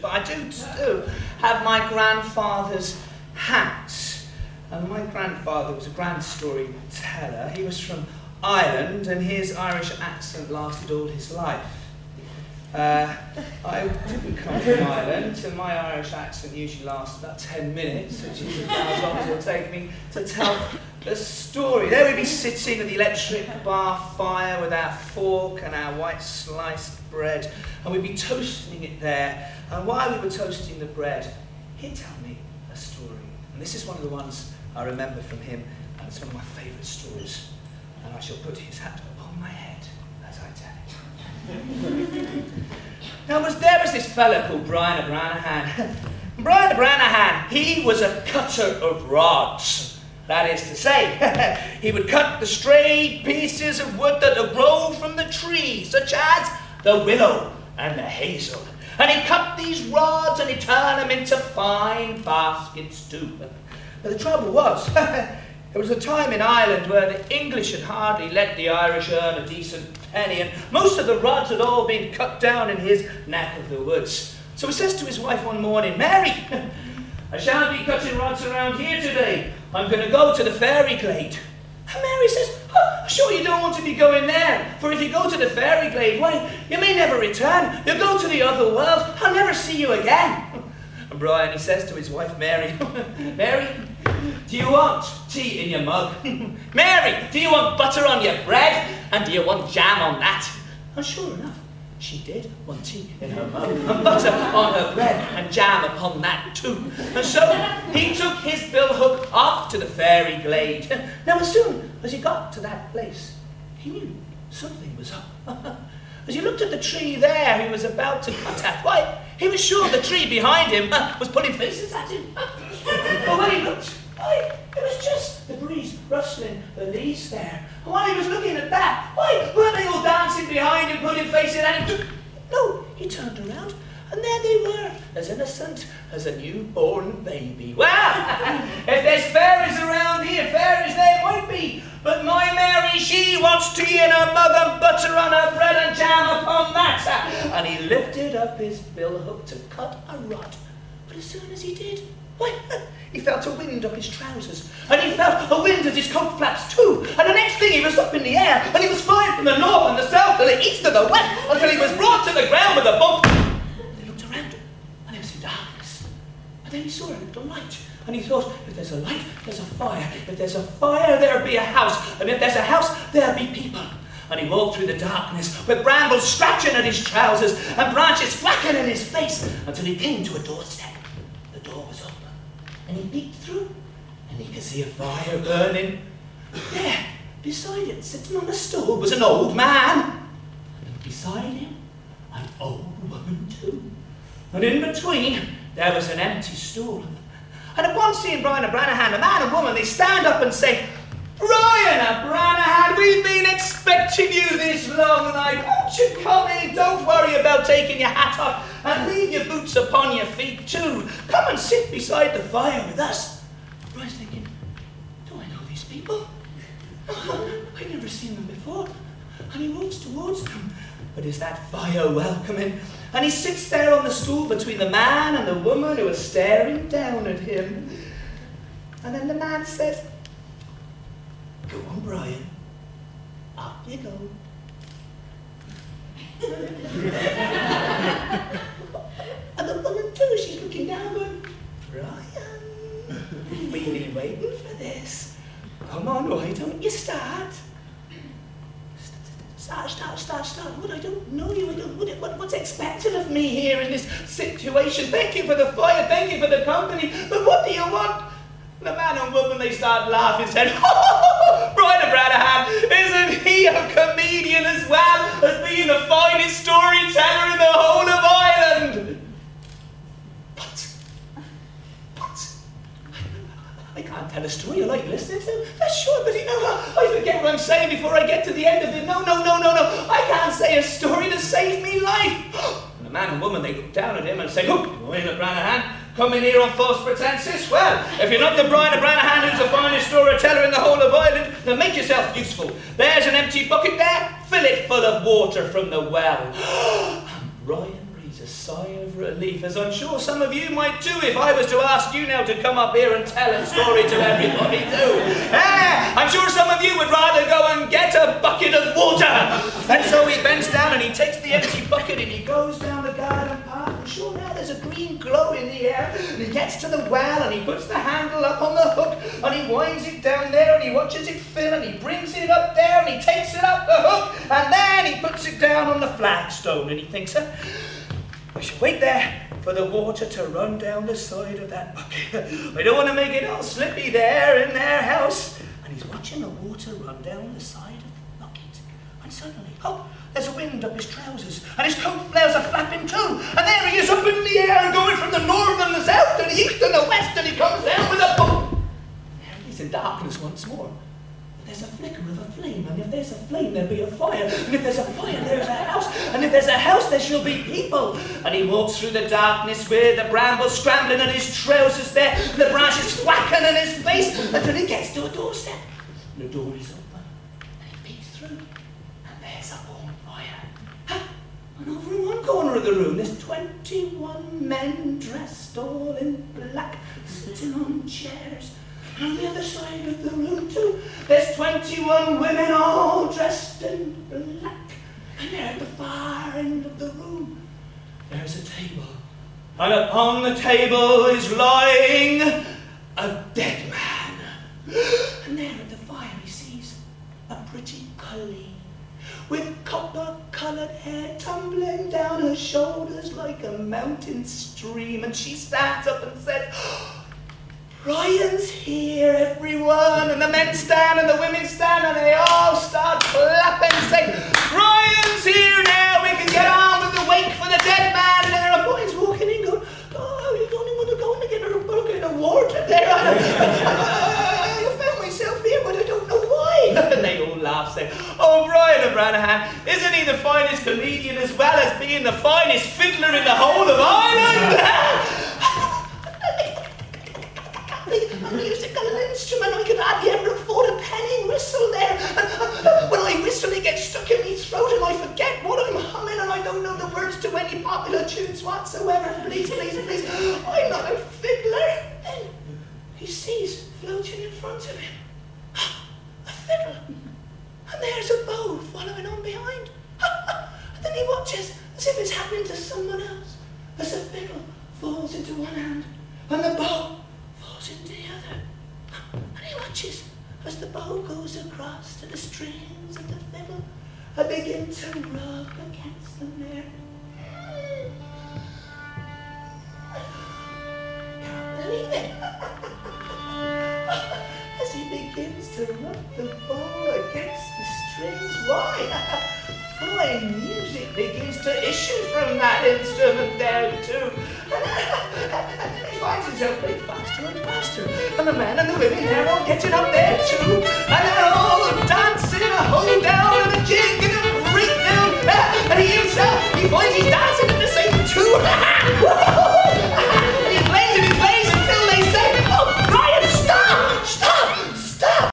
But I do have my grandfather's hat. And my grandfather was a grand storyteller. He was from Ireland, and his Irish accent lasted all his life. I didn't come from Ireland, and my Irish accent usually lasts about 10 minutes, which is about as long as it'll take me to tell a story. There we'd be sitting at the electric bar fire with our fork and our white sliced bread, and we'd be toasting it there. And while we were toasting the bread, he'd tell me a story. And this is one of the ones I remember from him, and it's one of my favourite stories. And I shall put his hat upon my head as I tell it. Now, there was this fella called Brian O'Branahan. Brian O'Branahan, he was a cutter of rods. That is to say, he would cut the stray pieces of wood that would grow from the trees, such as the willow and the hazel. And he'd cut these rods and he'd turn them into fine baskets too. But the trouble was, there was a time in Ireland where the English had hardly let the Irish earn a decent penny, and most of the rods had all been cut down in his neck of the woods. So he says to his wife one morning, "Mary, I shan't be cutting rods around here today. I'm going to go to the fairy glade." And Mary says, "Oh, sure you don't want to be going there, for if you go to the fairy glade, why, you may never return. You'll go to the other world. I'll never see you again." And Brian, he says to his wife, Mary, "Mary, do you want tea in your mug? Mary, do you want butter on your bread? And do you want jam on that?" And sure enough, she did want tea in her mug, and butter on her bread, and jam upon that too. And so he took his billhook off to the fairy glade. Now, as soon as he got to that place, he knew something was up. As he looked at the tree there he was about to cut at, why, he was sure the tree behind him was pulling faces at him. But when he looked, why, it was just the breeze rustling the leaves there. And while he was looking at that, why, weren't they all dancing behind him, putting faces at him? No, he turned around, and there they were, as innocent as a newborn baby. Well, if there's fairies around here, fairies there might be. But my Mary, she wants tea in her mug and butter on her bread and jam upon that. And he lifted up his billhook to cut a rod. But as soon as he did, why, he felt a wind up his trousers, and he felt a wind at his coat flaps too, and the next thing he was up in the air, and he was flying from the north and the south and the east and the west, until he was brought to the ground with a bump. And he looked around him, and it was in darkness. And then he saw a little light, and he thought, if there's a light, there's a fire. If there's a fire, there'll be a house, and if there's a house, there'll be people. And he walked through the darkness, with brambles scratching at his trousers, and branches flapping in his face, until he came to a doorstep. The door was open. And he peeked through, and he could see a fire burning. There, beside it, sitting on a stool, was an old man. And beside him, an old woman too. And in between, there was an empty stool. And upon seeing Brian O'Branahan, a man and woman, they stand up and say, "Brian O'Branahan, we've been expecting you this long night. Won't you come in? Don't worry about taking your hat off, and leave your boots upon your feet too. Come and sit beside the fire with us." Brian's thinking, do I know these people? I've never seen them before. And he walks towards them. But is that fire welcoming? And he sits there on the stool between the man and the woman who are staring down at him. And then the man says, "Go on, Brian. Up you go." And the woman too, she's looking down going, "Brian, we've been waiting for this. Come on, why don't you start?" Start. What, I don't know you. What's expected of me here in this situation? Thank you for the fire, thank you for the company, but what do you want? The man and woman, they start laughing and said, "Oh, Brian O'Branahan, isn't he a comedian as well as being the finest storyteller in the whole of Ireland?" But, I can't tell a story you like listening to. That's sure, but you know, I forget what I'm saying before I get to the end of it. No, I can't say a story to save me life. And the man and woman, they look down at him and say, "Oh, Brian O'Branahan, coming here on false pretenses? Well, if you're not the Brian O'Branahan who's the finest storyteller in the whole of Ireland, then make yourself useful. There's an empty bucket there, fill it full of water from the well." And Brian breathes a sigh of relief, as I'm sure some of you might do if I was to ask you now to come up here and tell a story to everybody too. I'm sure some of you would rather go and get a bucket of water. And so he bends down and he takes the empty bucket and he goes down the garden path, and sure now there's a green glow in the air, and he gets to the well and he puts the handle up on the hook and he winds it down there and he watches it fill and he brings it up there and he takes it up the hook and then he puts it down on the flagstone and he thinks, I should wait there for the water to run down the side of that bucket. I don't want to make it all slippy there in their house. And he's watching the water run down the side of the bucket. And suddenly, there's a wind up his trousers, and his coat flares are flapping too. And there he is up in the air, going from the north and the south and the east and the west, and he comes down with a boom. There he's in darkness once more. There's a flicker of a flame, and if there's a flame, there'll be a fire, and if there's a fire, there's a house, and if there's a house, there shall be people. And he walks through the darkness with the brambles scrambling and his trousers there, and the branches whacking in his face, until he gets to a doorstep. And the door is open, and he peeks through, and there's a bonfire. And over in one corner of the room, there's 21 men dressed all in black, sitting on chairs. And on the other side of the room too, there's 21 women all dressed in black. And they're at the far end of the room. There's a table. And upon the table is lying a dead man. And there at the fire he sees a pretty colleen with copper-coloured hair tumbling down her shoulders like a mountain stream. And she stands up and says, Ryan's here, everyone. And the men stand and the women stand and they all start clapping, saying, Ryan's here now, we can get on with the wake for the dead man. And there are boys walking in going, you don't want to go and get a bucket of water there. I found myself here, but I don't know why. And they all laugh, saying, Brian O'Branahan, isn't he the finest comedian as well as being the finest fiddler in the whole of Ireland? A musical instrument, I could hardly ever afford a penny whistle there. And when I whistle, it gets stuck in my throat and I forget what I'm humming and I don't know the words to any popular tunes whatsoever. Please, please, please, I'm not a fiddler. Then he sees floating in front of him a fiddle. And there's a bow following on behind. And then he watches as if it's happening to someone else. As a fiddle falls into one hand and the bow into the other. And he watches as the bow goes across to the strings of the fiddle and begin to rub against them there. Can't believe it. As he begins to rub the bow against the strings, why? Fine music begins to issue from that instrument there too. And he finds himself playing faster and faster. And the men and the women, they're all getting up there too. And they're all dancing a hold down and a jig and a breakdown. And he himself, he finds he's dancing